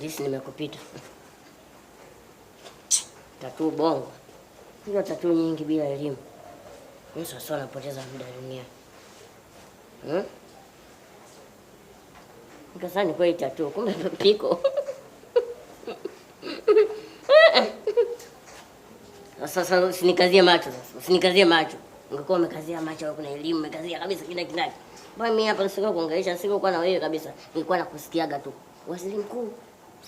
Lisi nimekupita. Tatu bongo. Hiyo tatu nyingi bila elimu. Mimi sasa napoteza muda dunia. Nikasani kwa tatu kumbe piko. Sasa usinikazie macho sasa. Usinikazie macho. Ungekuwa umekazia macho au kuna elimu, umekazia kabisa kila kinaki. Mbona mimi hapa nisiko kuongelesha, siko kwa na wewe kabisa. Nilikuwa nakusikiaga tu. Waziri mkuu.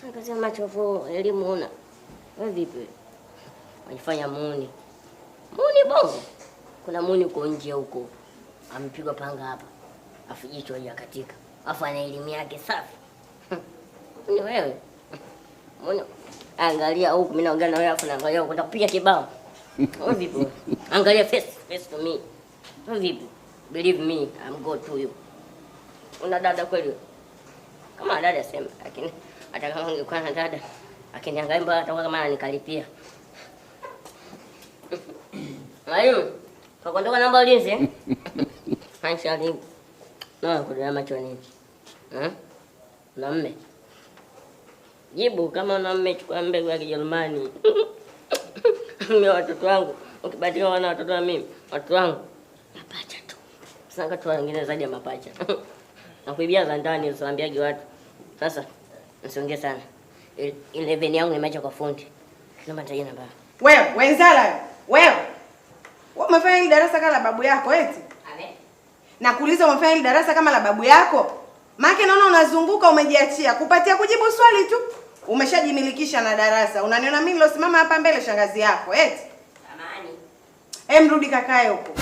Sasa kazia macho hapo elimu una. Wewe vipi? Wanifanya muni. Muni bongo. Kuna muni uko nje huko. Amepigwa panga hapa. Afu jicho hajakatika. Afu ana elimu yake safi. Ni wewe. Muni angalia huko mimi naongea na wewe afu naangalia huko nitakupiga kibao. Wewe vipi? Angalia face to me. Wewe vipi? Believe me, I'm good to you. Una dada kweli? Kama dada sema, lakini hata kama ungekuwa na dada, akiniangalia mbona atakuwa kama anikalipia. Mwalimu, kwa kuondoka namba ulinzi? Hanshali. Na kudia macho nini? Na mme. Jibu kama una mme chukua mbegu ya Kijerumani. Mimi watoto wangu, ukibatika wana watoto wa mimi, watoto wangu mapacha tu. Sasa watu wengine zaidi ya mapacha. Na kuibia za ndani usiambiage watu. Sasa msiongee sana. 11 yangu nimeacha kwa fundi. Naomba nitaje namba. Wewe, wenzala. Wewe umefanya hili darasa kama la babu yako eti? Amen. Nakuuliza umefanya hili darasa kama la babu yako? Maana naona unazunguka umejiachia kupatia kujibu swali tu. Umeshajimilikisha na darasa. Unaniona mimi nilosimama hapa mbele shangazi yako eti? Samahani. Mrudi kakae huko.